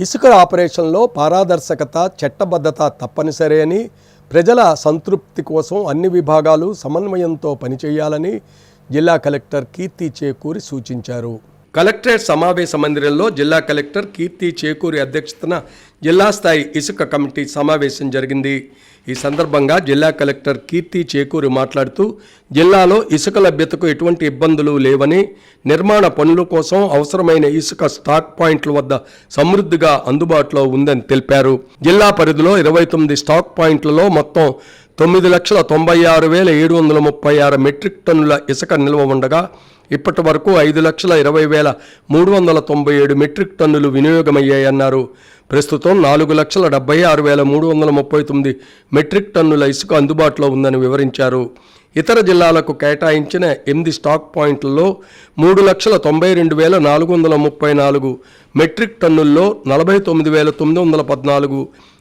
ఇసుక ఆపరేషన్లో పారదర్శకత, చట్టబద్ధత తప్పనిసరి అని, ప్రజల సంతృప్తి కోసం అన్ని విభాగాలు సమన్వయంతో పనిచేయాలని జిల్లా కలెక్టర్ కీర్తి చేకూరి సూచించారు. కలెక్టరేట్ సమావేశ మందిరంలో జిల్లా కలెక్టర్ కీర్తి చేకూరి అధ్యక్షతన జిల్లా స్థాయి ఇసుక కమిటీ సమావేశం జరిగింది. ఈ సందర్భంగా జిల్లా కలెక్టర్ కీర్తి చేకూరి మాట్లాడుతూ జిల్లాలో ఇసుక లభ్యతకు ఎటువంటి ఇబ్బందులు లేవని, నిర్మాణ పనుల కోసం అవసరమైన ఇసుక స్టాక్ పాయింట్ల వద్ద సమృద్ధిగా అందుబాటులో ఉందని తెలిపారు. జిల్లా పరిధిలో 29 స్టాక్ పాయింట్లలో మొత్తం 9,96,736 మెట్రిక్ టన్నుల ఇసుక నిల్వ ఉండగా ఇప్పటి వరకు 5,20,397 మెట్రిక్ టన్నులు వినియోగమయ్యాయన్నారు. ప్రస్తుతం 4,76,339 మెట్రిక్ టన్నుల ఇసుక అందుబాటులో ఉందని వివరించారు. ఇతర జిల్లాలకు కేటాయించిన 8 స్టాక్ పాయింట్లలో 3,92,434 మెట్రిక్ టన్నుల్లో 49,914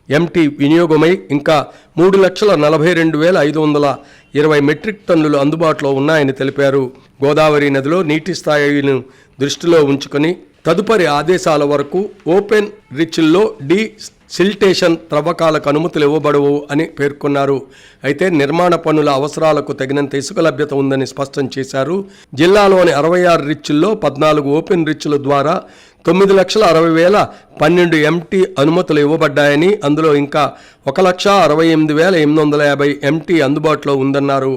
ఎంటీ వినియోగమై ఇంకా 3,42,520 మెట్రిక్ టన్నులు అందుబాటులో ఉన్నాయని తెలిపారు. గోదావరి నదిలో నీటి స్థాయిలను దృష్టిలో ఉంచుకొని తదుపరి ఆదేశాల వరకు ఓపెన్ రిచ్ల్లో సిల్టేషన్ త్రవ్వకాలకు అనుమతులు ఇవ్వబడవు అని పేర్కొన్నారు. అయితే నిర్మాణ పనుల అవసరాలకు తగినంత ఇసుక లభ్యత ఉందని స్పష్టం చేశారు. జిల్లాలోని 66 రిచ్ల్లో 14 ఓపెన్ రిచ్ల ద్వారా 9,60,012 ఎంటీ అనుమతులు ఇవ్వబడ్డాయని, అందులో ఇంకా 1,68,850 ఎంటీ అందుబాటులో ఉందన్నారు.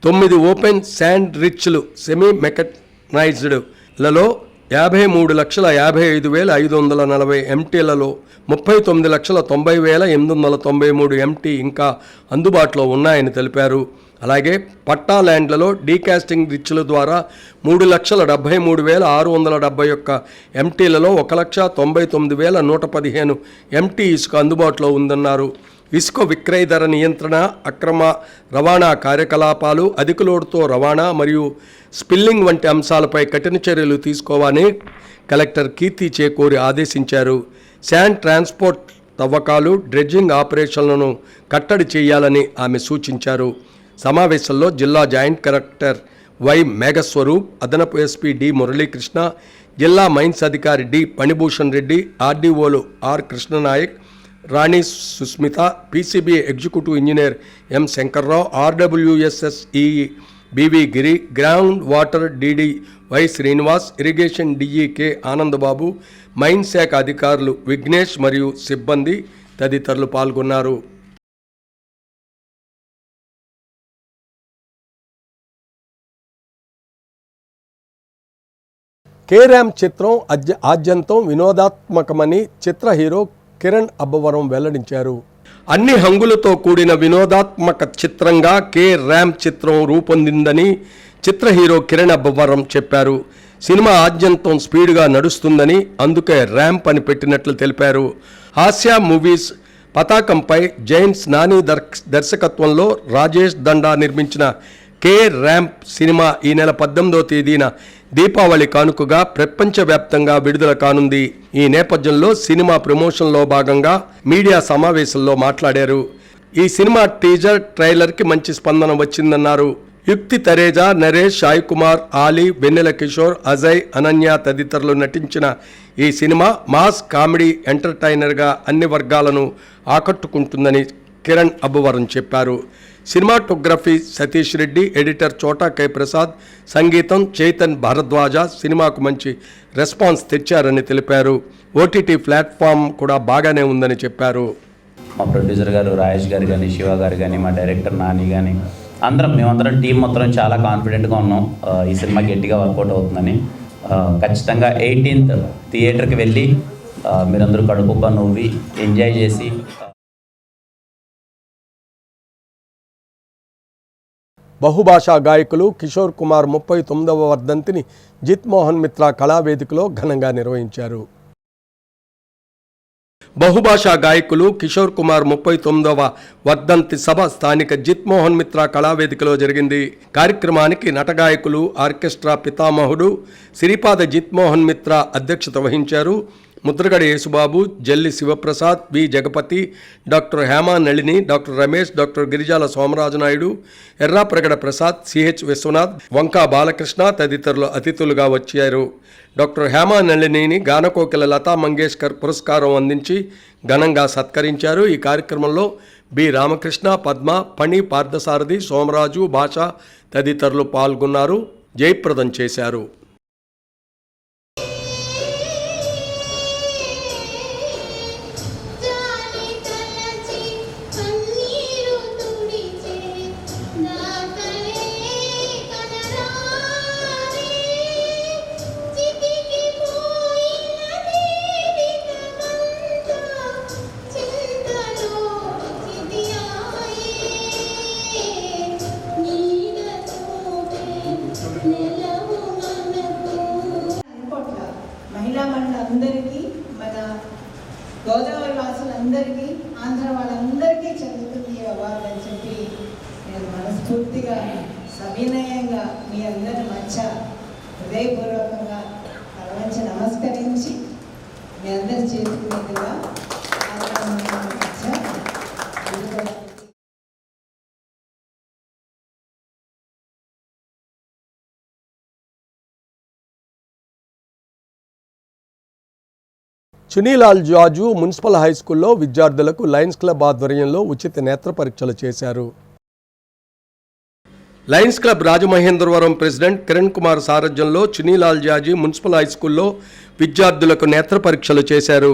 9 ఓపెన్ శాండ్ రిచ్లు సెమీ మెకనైజ్డ్లలో 53,55,540 ఎంటీలలో 39,90,893 ఎంటీ ఇంకా అందుబాటులో ఉన్నాయని తెలిపారు. అలాగే పట్టా ల్యాండ్లలో డీకాస్టింగ్ రిచ్ల ద్వారా 3,73,671 ఎంటీలలో 1,99,115 ఎంటీ ఇసుక అందుబాటులో ఉందన్నారు. ఇసుక విక్రయ ధర నియంత్రణ, అక్రమ రవాణా కార్యకలాపాలు, అధిక లోడుతో రవాణా మరియు స్పిల్లింగ్ వంటి అంశాలపై కఠిన చర్యలు తీసుకోవాలని కలెక్టర్ కీర్తి చేకూరి ఆదేశించారు. శాండ్ ట్రాన్స్పోర్ట్ తవ్వకాలు, డ్రెడ్జింగ్ ఆపరేషన్లను కట్టడి చేయాలని ఆమె సూచించారు. సమావేశంలో జిల్లా జాయింట్ కలెక్టర్ వై మేఘస్వరూప్, అదనపు ఎస్పీ డి మురళీకృష్ణ, జిల్లా మైన్స్ అధికారి డి పణిభూషణ్ రెడ్డి, ఆర్డీఓలు R Krishna Naik, Rani Susmitha, PCB executive engineer M Shankar Rao, RWS SE BV Giri, ground water DD Y Srinivas, irrigation DE K Anand Babu, mine శాఖ అధికారులు విఘ్నేష్ మరియు సిబ్బంది తదితరులు పాల్గొన్నారు. కేరామ్ చిత్రం ఆద్యంతం వినోదాత్మకమని చిత్ర హీరో కిరణ్ అబ్బవరం వెల్లడించారు. అన్ని హంగులతో కూడిన వినోదాత్మక చిత్రంగా కే-ర్యామ్ చిత్రం రూపొందిందని చిత్ర హీరో కిరణ్ అబ్బవరం చెప్పారు. సినిమా ఆద్యంతం స్పీడ్గా నడుస్తుందని, అందుకే ర్యాంప్ అని పెట్టినట్లు తెలిపారు. హాస్య మూవీస్ పతాకంపై జైన్స్ నాని దర్శకత్వంలో రాజేష్ దండా నిర్మించిన కే-ర్యాంప్ సినిమా ఈ నెల 18వ తేదీన దీపావళి కానుకగా ప్రపంచవ్యాప్తంగా విడుదల కానుంది. ఈ నేపథ్యంలో సినిమా ప్రమోషన్లో భాగంగా మీడియా సమావేశంలో మాట్లాడారు. ఈ సినిమా టీజర్ ట్రైలర్కి మంచి స్పందన వచ్చిందన్నారు. యుక్తి తరేజా, నరేష్, సాయి కుమార్, ఆలీ, వెన్నెల కిషోర్, అజయ్, అనన్య తదితరులు నటించిన ఈ సినిమా మాస్ కామెడీ ఎంటర్టైనర్గా అన్ని వర్గాలను ఆకట్టుకుంటుందని కిరణ్ అబ్బవరం చెప్పారు. సినిమాటోగ్రఫీ సతీష్ రెడ్డి, ఎడిటర్ చోటా కే ప్రసాద్, సంగీతం చైతన్ భారద్వాజ సినిమాకు మంచి రెస్పాన్స్ తెచ్చారని తెలిపారు. ఓటీటీ ప్లాట్ఫామ్ కూడా బాగానే ఉందని చెప్పారు. మా ప్రొడ్యూసర్ గారు రాజేష్ గారు కానీ, శివ గారు కానీ, మా డైరెక్టర్ నాని కానీ మేమందరం టీం మొత్తం చాలా కాన్ఫిడెంట్గా ఉన్నాం. ఈ సినిమా గట్టిగా వర్కౌట్ అవుతుందని. ఖచ్చితంగా 18th థియేటర్కి వెళ్ళి మీరందరూ కడుపుబ్బా నవ్వి ఎంజాయ్ చేసి. బహుభాషా గాయకులు కిషోర్ కుమార్ 39వ వర్ధంతిని జిత్ మోహన్ మిత్రా కళావేదికలో ఘనంగా నిర్వహించారు. బహుభాషా గాయకులు కిషోర్ కుమార్ 39వ వర్ధంతి సభ స్థానిక జిత్ మోహన్ మిత్రా కళావేదికలో జరిగింది. కార్యక్రమానికి నటగాయకులు, ఆర్కెస్ట్రా పితామహుడు శ్రీపాద జిత్ మోహన్ మిత్రా అధ్యక్షత వహించారు. Mudragada Yesubabu, Jalli Sivaprasad, V Jagapathi, doctor Hema Nalini, doctor Ramesh, doctor Girijala Somaraju Naidu, Errapragada Prasad, CH Viswanath, Vanka Balakrishna తదితరులు అతిథులుగా వచ్చారు. డాక్టర్ హేమా నళినిని గానకోకిల లతా మంగేష్కర్ పురస్కారం అందించి ఘనంగా సత్కరించారు. ఈ కార్యక్రమంలో బి రామకృష్ణ, పద్మ, పణి పార్థసారథి, సోమరాజు, భాష తదితరులు పాల్గొన్నారు, జయప్రదం చేశారు. మహిళా మండలందరికీ, మన గోదావరి వాసులందరికీ, ఆంధ్ర వాళ్ళందరికీ చెందుతుంది ఈ అవార్డు అని చెప్పి నేను మనస్ఫూర్తిగా సవినయంగా మీ అందరి మధ్య హృదయపూర్వకంగా తలవంచి నమస్కరించి మీ అందరి చేతుల మీదుగా చునీలాల్ జాజు మున్సిపల్ హై స్కూల్లో విద్యార్థులకు లయన్స్ క్లబ్ ఆధ్వర్యంలో ఉచిత నేత్ర పరీక్షలు చేశారు. Lions club Rajamahendravaram president Kiran Kumar సారథ్యంలో చునీలాల్ జాజు మున్సిపల్ హై స్కూల్లో విద్యార్థులకు నేత్ర పరీక్షలు చేశారు.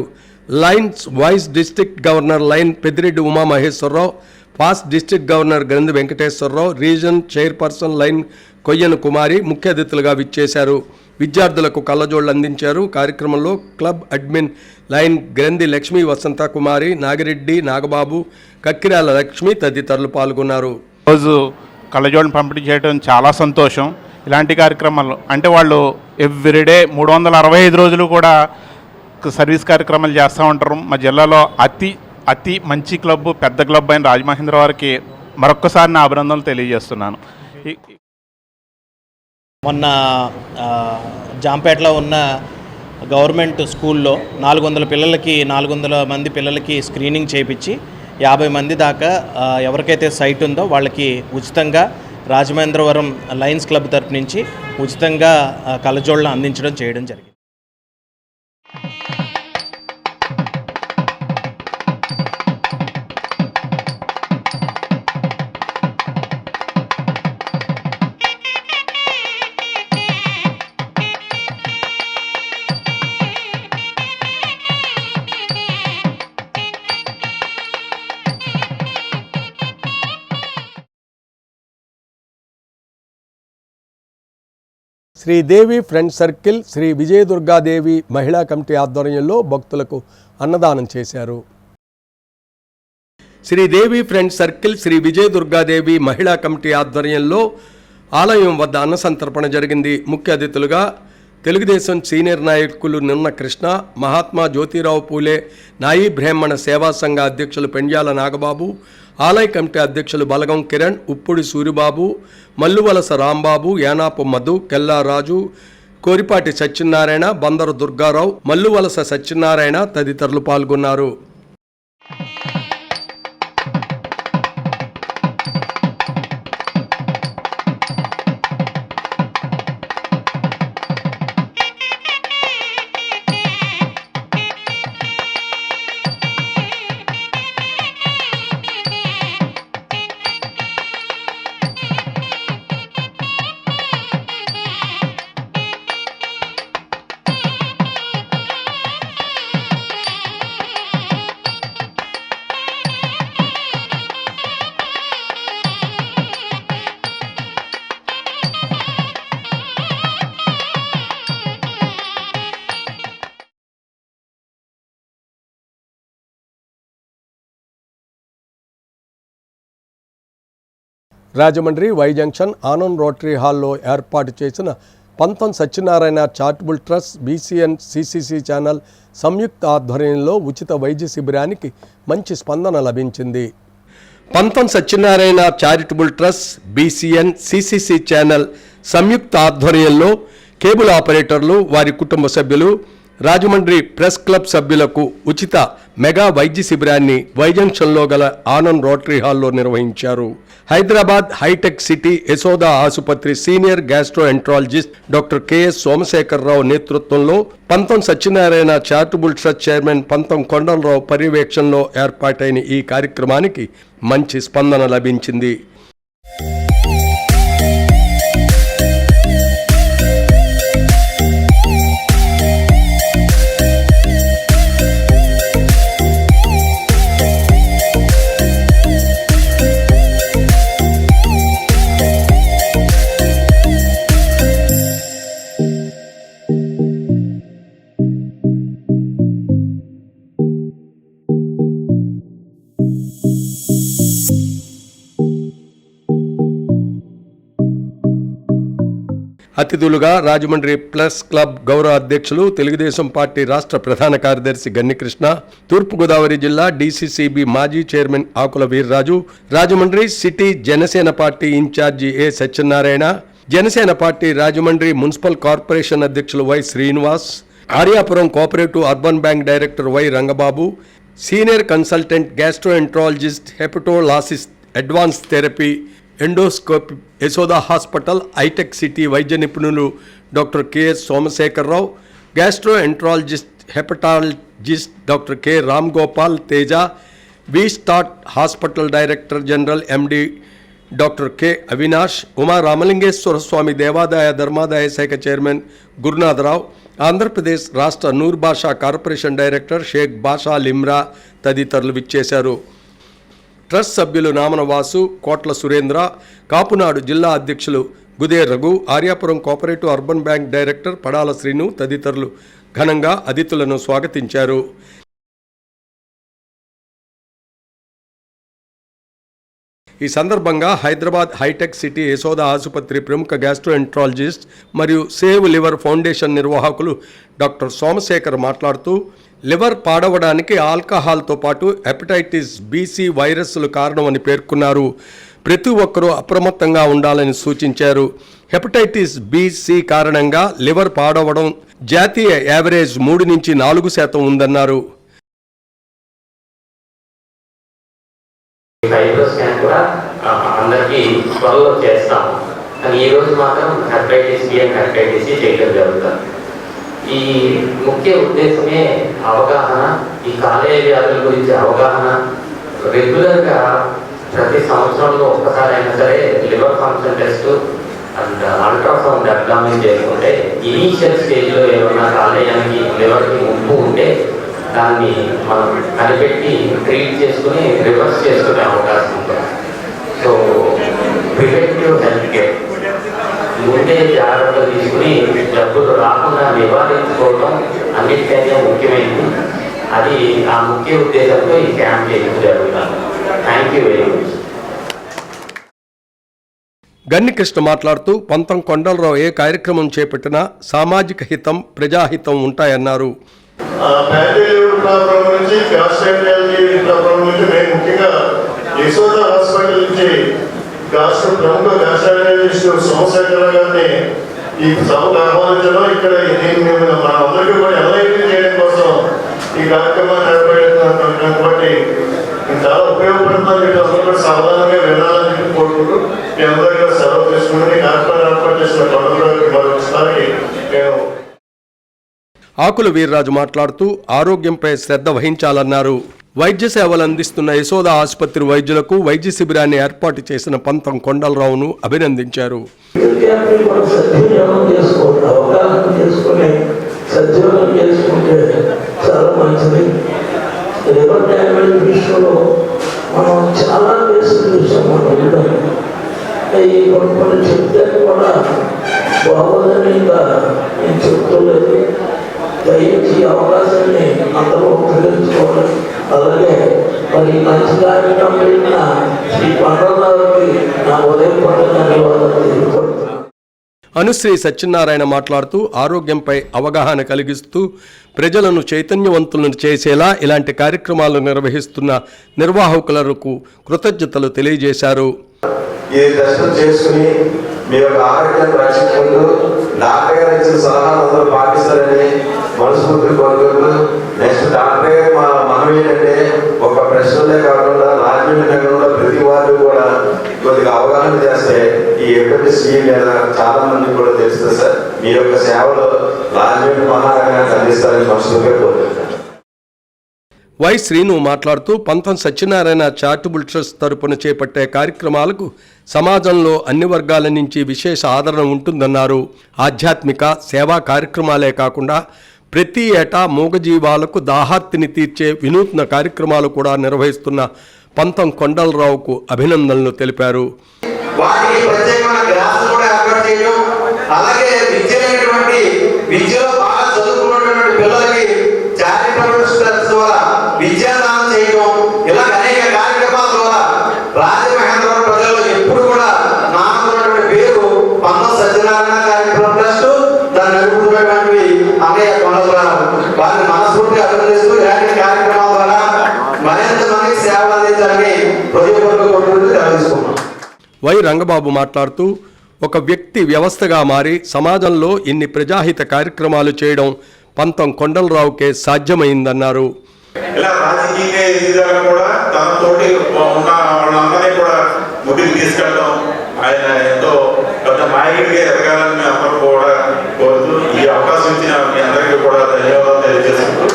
Lions vice district governor Lion Peddireddy Umamaheswararao, past district governor Granthi Venkateswararao, region chairperson Lion Koyyanu Kumari ముఖ్య అతిథులుగా విచ్చేశారు. విద్యార్థులకు కళ్ళజోళ్లు అందించారు. కార్యక్రమంలో క్లబ్ అడ్మిన్ లయన్ గ్రంథి లక్ష్మీ వసంత కుమారి, నాగిరెడ్డి, నాగబాబు, కక్కిరాల లక్ష్మి తదితరులు పాల్గొన్నారు. రోజు కళ్ళజోళ్ళని పంపిణీ చేయడం చాలా సంతోషం. ఇలాంటి కార్యక్రమాలు అంటే వాళ్ళు ఎవ్రీడే 365 రోజులు కూడా సర్వీస్ కార్యక్రమాలు చేస్తూ ఉంటారు. మా జిల్లాలో అతి మంచి క్లబ్, పెద్ద క్లబ్ అయిన రాజమహేంద్ర వారికి మరొక్కసారి నా అభినందనలు తెలియజేస్తున్నాను. మొన్న జాంపేటలో ఉన్న గవర్నమెంట్ స్కూల్లో 400 మంది పిల్లలకి స్క్రీనింగ్ చేయించి 50 మంది దాకా ఎవరికైతే సైట్ ఉందో వాళ్ళకి ఉచితంగా రాజమహేంద్రవరం లయన్స్ క్లబ్ తరపు నుంచి ఉచితంగా కళ్ళజోళ్ళను అందించడం చేయడం జరిగింది. శ్రీదేవి ఫ్రెండ్ సర్కిల్, శ్రీ విజయదుర్గాదేవి మహిళా కమిటీ ఆధ్వర్యంలో భక్తులకు అన్నదానం చేశారు. శ్రీదేవి ఫ్రెండ్ సర్కిల్, శ్రీ విజయదుర్గాదేవి మహిళా కమిటీ ఆధ్వర్యంలో ఆలయం వద్ద అన్నసంతర్పణ జరిగింది. ముఖ్య అతిథులుగా తెలుగుదేశం సీనియర్ నాయకులు నిన్న కృష్ణ, మహాత్మా జ్యోతిరావు పూలే నాయీ బ్రాహ్మణ సేవా సంఘ అధ్యక్షులు పెండ్యాల నాగబాబు, ఆలయ కమిటీ అధ్యక్షులు బలగం కిరణ్, ఉప్పుడి సూరిబాబు, మల్లువలస రాంబాబు, యానాపు మధు, కెల్లారాజు, కోరిపాటి సత్యనారాయణ, బందరు దుర్గారావు, మల్లువలస సత్యనారాయణ తదితరులు పాల్గొన్నారు. Rajahmundry Y junction Anand rotary హాల్లో ఏర్పాటు చేసిన Pantham Satyanarayana charitable trust, BCN CCC channel సంయుక్త ఆధ్వర్యంలో ఉచిత వైద్య శిబిరానికి మంచి స్పందన లభించింది. Pantham Satyanarayana charitable trust, BCN CCC channel సంయుక్త ఆధ్వర్యంలో కేబుల్ ఆపరేటర్లు, వారి కుటుంబ సభ్యులు, రాజమండ్రి ప్రెస్ క్లబ్ సభ్యులకు ఉచిత మెగా వైద్య శిబిరాన్ని వైజంక్షన్లో గల ఆనంద్ రోటరీ హాల్లో నిర్వహించారు. హైదరాబాద్ హైటెక్ సిటీ యశోదా ఆసుపత్రి senior gastroenterologist doctor KS Somasekhararao నేతృత్వంలో Pantham Satyanarayana charitable trust chairman పంతం కొండలరావు పర్యవేక్షణలో ఏర్పాటైన ఈ కార్యక్రమానికి మంచి స్పందన లభించింది. అతిథులుగా రాజమండ్రి ప్రెస్ క్లబ్ గౌరవ అధ్యక్షులు తెలుగుదేశం పార్టీ రాష్ట్ర ప్రధాన కార్యదర్శి గన్నికృష్ణ, తూర్పుగోదావరి జిల్లా డీసీసీబీ మాజీ chairman Akula Veerraju, Rajahmundry city Janasena party incharge A Satyanarayana, Janasena party Rajahmundry municipal corporation అధ్యక్షులు Y Srinivas, Aryapuram cooperative urban bank director Y Rangababu, senior consultant gastroenterologist hepatologist advance therapy endoscopy Yashoda hospital hitech city వైద్య నిపుణులు doctor KS Somasekhara Rao, gastroenterologist hepatologist doctor K Ram Gopal Teja, V star hospital director general MD doctor K Avinash, Uma Ramalingeswara Swamy దేవాదాయ ధర్మాదాయ శాఖ chairman Gurunatha Rao, Andhra Pradesh రాష్ట్ర నూర్ భాషా corporation director Sheikh బాషా లిమ్రా తదితరులు విచ్చేశారు. Trust సభ్యులు నామన వాసు, కోట్ల సురేంద్ర, కాపునాడు జిల్లా అధ్యక్షులు Gude Raghu, Aryapuram cooperative urban bank director Padala Srinu తదితరులు ఘనంగా అతిథులను స్వాగతించారు. ఈ సందర్భంగా హైదరాబాద్ హైటెక్ సిటీ యశోదా ఆసుపత్రి ప్రముఖ గ్యాస్ట్రోఎంట్రాలజిస్ట్ మరియు సేవ్ లివర్ ఫౌండేషన్ నిర్వాహకులు డాక్టర్ సోమశేఖర్ మాట్లాడుతూ, లివర్ పాడవడానికి ఆల్కహాల్తో పాటు హెపటైటిస్ బిసి వైరస్లు కారణమని పేర్కొన్నారు. ప్రతి ఒక్కరూ అప్రమత్తంగా ఉండాలని సూచించారు. హెపటైటిస్ బిసి కారణంగా లివర్ పాడవడం జాతీయ యావరేజ్ 3 నుంచి 4% ఉందన్నారు. ఫైబ్రో స్కాన్ కూడా అందరికీ త్వరలో చేస్తాము. కానీ ఈ రోజు మాత్రం hepatitis B and hepatitis C చేయడం జరుగుతుంది. ఈ ముఖ్య ఉద్దేశమే అవగాహన, ఈ కాలేయ వ్యాధుల గురించి అవగాహన. రెగ్యులర్గా ప్రతి సంవత్సరంలో ఒక్కసారి అయినా సరే liver function test and ultrasound abdomen చేసుకుంటే ఇనీషియల్ స్టేజ్లో ఏమన్నా కాలేయానికి లివర్కి ముప్పు ఉంటే దాన్ని మనం కనిపెట్టి ట్రీట్ చేసుకుని రివర్స్ చేసుకునే అవకాశం ఉంటుంది. సో ప్రివెంటివ్ హెల్త్ కేర్, ముందే జాగ్రత్తలు తీసుకుని జబ్బులు రాకుండా నివారించుకోవడం అన్నిటికైనా ముఖ్యమైనది. అది ఆ ముఖ్య ఉద్దేశంతో ఈ క్యాంప్ చేయడం జరుగుతుంది. Thank you very much. Gannikrishna మాట్లాడుతూ, పంతం కొండలరావు ఏ కార్యక్రమం చేపట్టినా సామాజిక హితం ప్రజాహితం ఉంటాయన్నారు. ఫ్యాటీ లివర్ ప్రాబ్లం నుంచి గ్యాస్ట్రైటిస్ ప్రాబ్లం నుంచి మేము ముఖ్యంగా యశోదా హాస్పిటల్ నుంచి ప్రముఖ గ్యాస్ట్రైటిస్ట్ సోమశేఖర గారిని ఈ సభకు ఆహ్వానించడం, ఇక్కడ దీన్ని మన అందరికీ కూడా ఎన్లైటింగ్ చేయడం కోసం ఈ కార్యక్రమాన్ని ఏర్పడుతున్నాం కాబట్టి చాలా ఉపయోగపడుతుందని చెప్పి అందరూ కూడా సాధారణంగా వినాలని చెప్పి కోరుకుంటూ మీ అందరికీ సెలవు తీసుకుంటే ఈ కార్యక్రమాన్ని ఏర్పాటు చేసిన కొండలరావుకి మరొకసారి నేను. ఆకుల వీర్రాజు మాట్లాడుతూ, ఆరోగ్యంపై శ్రద్ధ వహించాలన్నారు. వైద్య సేవలు అందిస్తున్న యశోదా ఆసుపత్రి వైద్యులకు వైద్య శిబిరాన్ని ఏర్పాటు చేసిన పంతం కొండలరావును అభినందించారు. దయచేసి అవకాశాన్ని అందరూ ఉపయోగించుకోవాలి. అలాగే మరి మంచి కార్యక్రమం పెట్టిన శ్రీ కొండలరావుకి నా ఉదయపూర్వక ధన్యవాదాలు తెలియజేస్తున్నాను. అనుశ్రీ సత్యనారాయణ మాట్లాడుతూ, ఆరోగ్యంపై అవగాహన కలిగిస్తూ ప్రజలను చైతన్యవంతులను చేసేలా ఇలాంటి కార్యక్రమాలు నిర్వహిస్తున్న నిర్వాహకులకు కృతజ్ఞతలు తెలియజేశారు. ఈ దర్శనం చేసుకుని మీ యొక్క ఆరోగ్యాన్ని రక్షించుకుంటూ డాక్టర్ గారు ఇచ్చిన సలహాలు అందరూ పాటిస్తారని మనస్ఫూర్తి కోరుకుంటూ నెక్స్ట్ డాక్టర్ గారు మనం ఏంటంటే ఒక ప్రశ్నలే కాకుండా రాజమండ్రి నగరంలో ప్రతి వారు కూడా కొద్దిగా అవగాహన చేస్తే ఈ ఎటువంటి స్కీమ్ లేదా చాలా మంది కూడా తెలుస్తుంది సార్. మీ యొక్క సేవలు రాజమండ్రి మహానగరానికి అందిస్తారని మనస్ఫూర్తిగా కోరుకుంటున్నాను. వై శ్రీను మాట్లాడుతూ పంతం సత్యనారాయణ చారిటబుల్ ట్రస్ట్ తరపున చేపట్టే కార్యక్రమాలకు సమాజంలో అన్ని వర్గాల నుంచి విశేష ఆదరణ ఉంటుందన్నారు. ఆధ్యాత్మిక సేవా కార్యక్రమాలే కాకుండా ప్రతి ఏటా మూగజీవాలకు దాహార్తిని తీర్చే వినూత్న కార్యక్రమాలు కూడా నిర్వహిస్తున్న పంతం కొండలరావుకు అభినందనలు తెలిపారు. వాటికి ప్రత్యేకమైన క్లాసులు కూడా ఏర్పాటు చేయడం, అలాగే విద్యలో బాగా చదువుకున్నటువంటి పిల్లలకి చారిటబుల్ ట్రస్ట్ ద్వారా విద్యాదానం చేయడం, ఇలా అనేక కార్యక్రమాల ద్వారా రాజమహేంద్రవరం ప్రజల్లో ఎప్పుడు కూడా నాకున్నటువంటి పేరు పంతం సత్యనారాయణ చారిటబుల్ ట్రస్ట్, దాన్ని నడుపుతున్నటువంటి అన్నయ్య కొండలరావు వారిని మనస్ఫూర్తిగా అభినందిస్తూ ఇలాంటి కార్యక్రమాల ద్వారా మరింత మందికి సేవలు అందించాలని హృదయపూర్వక కోరుకుంటూ తెలియజేసుకున్నాం. వై రంగబాబు మాట్లాడుతూ ఒక వ్యక్తి వ్యవస్థగా మారి సమాజంలో ఇన్ని ప్రజాహిత కార్యక్రమాలు చేయడం పంతం కొండలరావుకే సాధ్యమైందన్నారు. ఇలా రాజకీయంగా ఎదిగాక కూడా తనతోటి ఉన్న వాళ్ళందరినీ కూడా ముందుకు తీసుకెళ్ళడం, ఆయన ఎంతో పెద్ద నాయకుడిగా ఎదగాలని మీ అందరూ కూడా కోరుతూ ఈ అవకాశం ఇచ్చిన మీ అందరికీ కూడా ధన్యవాదాలు తెలియజేసుకుంటూ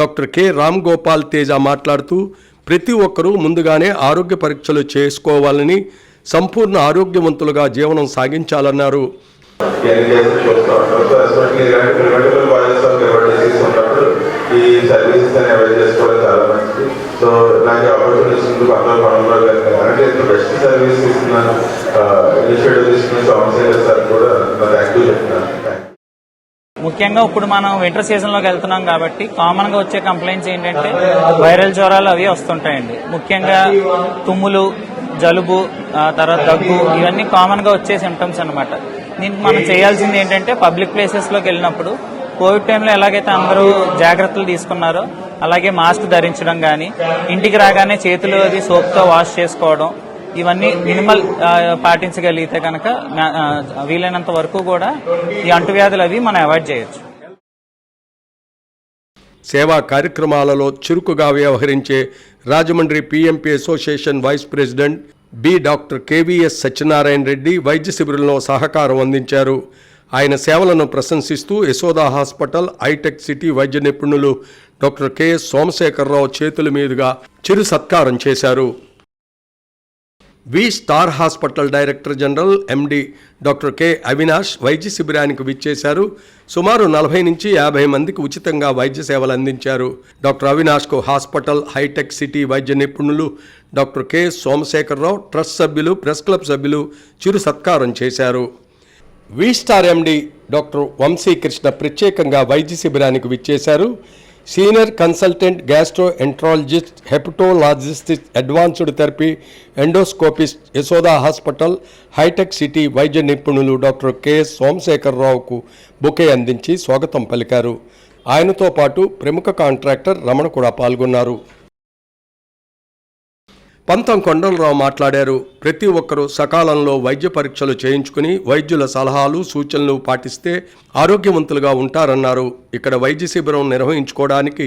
డాక్టర్ కె రామ్ గోపాల్ తేజ మాట్లాడుతూ ప్రతి ఒక్కరూ ముందుగానే ఆరోగ్య పరీక్షలు చేసుకోవాలని, సంపూర్ణ ఆరోగ్యవంతులుగా జీవనం సాగించాలన్నారు. ఈ సర్వీసెస్ అని అవైల్ చేసుకోవడం చాలా మంచిది. సో ఇలాంటి ఆపర్చునిటీస్ అంటే బెస్ట్ సర్వీస్ ఇస్తున్నాను, ఇనిషియేటివ్ తీసుకున్న సోమశేఖర్ సార్ కూడా నాకు యాక్టివ్ చెప్తున్నాను. ముఖ్యంగా ఇప్పుడు మనం వింటర్ సీజన్ లోకి వెళ్తున్నాం కాబట్టి కామన్ గా వచ్చే కంప్లైంట్స్ ఏంటంటే వైరల్ జ్వరాలు అవి వస్తుంటాయండి. ముఖ్యంగా తుమ్ములు, జలుబు, తర్వాత దగ్గు, ఇవన్నీ కామన్ గా వచ్చే సిమ్టమ్స్ అన్నమాట. దీనికి మనం చేయాల్సింది ఏంటంటే పబ్లిక్ ప్లేసెస్ లోకి వెళ్ళినప్పుడు కోవిడ్ టైంలో ఎలాగైతే అందరూ జాగ్రత్తలు తీసుకున్నారో అలాగే మాస్క్ ధరించడం కానీ, ఇంటికి రాగానే చేతులు అది సోప్తో వాష్ చేసుకోవడం, ఇవన్నీ మినిమల్ పాటించగలిగితే కనుక వీలైనంత వరకు కూడా ఈ అంటువ్యాధులు అవి మనం అవాయిడ్ చేయొచ్చు. సేవా కార్యక్రమాలలో చురుకుగా వ్యవహరించే Rajahmundry PMP association vice president B doctor KVS Satyanarayana Reddy వైద్య శిబిరంలో సహకారం అందించారు. ఆయన సేవలను ప్రశంసిస్తూ యశోదా హాస్పిటల్, హైటెక్ సిటీ వైద్య నిపుణులు డాక్టర్ కెఎస్ సోమశేఖరరావు చేతుల మీదుగా చిరు సత్కారం చేశారు. V star hospital director general MD doctor K Avinash వైద్య శిబిరానికి విచ్చేశారు. సుమారు 40 నుంచి 50 మందికి ఉచితంగా వైద్య సేవలు అందించారు. డాక్టర్ అవినాష్కు హాస్పిటల్, హైటెక్ సిటీ వైద్య నిపుణులు డాక్టర్ కె సోమశేఖరరావు, ట్రస్ట్ సభ్యులు, ప్రెస్ క్లబ్ సభ్యులు చిరు సత్కారం చేశారు. V star MD doctor Vamsikrishna ప్రత్యేకంగా వైద్య శిబిరానికి విచ్చేశారు. Senior consultant gastroenterologist, hepatologist, advanced therapy endoscopist, Yashoda hospital, hitech city వైద్య నిపుణులు డాక్టర్ కెఎస్ సోమశేఖరరావుకు బొకే అందించి స్వాగతం పలికారు. ఆయనతో పాటు ప్రముఖ కాంట్రాక్టర్ రమణ కూడా పాల్గొన్నారు. పంతం కొండలరావు మాట్లాడారు. ప్రతి ఒక్కరూ సకాలంలో వైద్య పరీక్షలు చేయించుకుని వైద్యుల సలహాలు, సూచనలు పాటిస్తే ఆరోగ్యవంతులుగా ఉంటారన్నారు. ఇక్కడ వైద్య శిబిరం నిర్వహించుకోవడానికి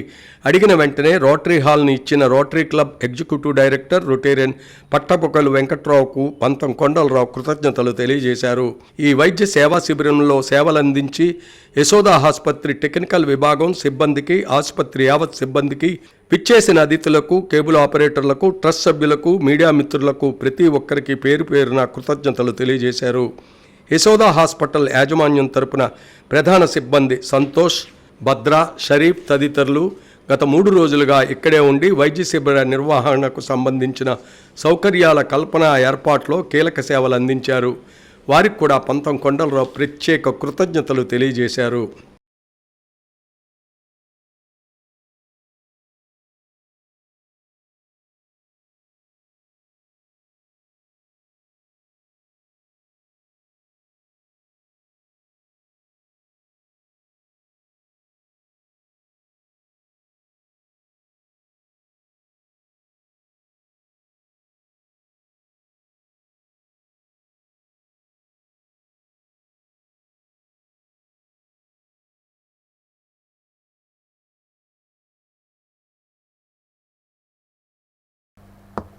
అడిగిన వెంటనే రోటరీ హాల్ని ఇచ్చిన rotary club executive director rotarian Pattapokalu వెంకట్రావుకు పంతం కొండలరావు కృతజ్ఞతలు తెలియజేశారు. ఈ వైద్య సేవా శిబిరంలో సేవలందించి యశోదా ఆసుపత్రి టెక్నికల్ విభాగం సిబ్బందికి, ఆసుపత్రి యావత్ సిబ్బందికి, విచ్చేసిన అతిథులకు, కేబుల్ ఆపరేటర్లకు, ట్రస్ట్ సభ్యులకు, మీడియా మిత్రులకు ప్రతి ఒక్కరికి పేరు పేరున కృతజ్ఞతలు తెలియజేశారు. యశోదా హాస్పిటల్ యాజమాన్యం తరపున ప్రధాన సిబ్బంది సంతోష్, భద్ర, షరీఫ్ తదితరులు గత 3 రోజులుగా ఇక్కడే ఉండి వైద్య శిబిర నిర్వహణకు సంబంధించిన సౌకర్యాల కల్పన ఏర్పాట్లో కీలక సేవలు అందించారు. వారికి కూడా పంతం కొండలరావు ప్రత్యేక కృతజ్ఞతలు తెలియజేశారు.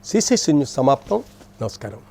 సిసిసి న్యూస్ సమాప్తం. నమస్కారం.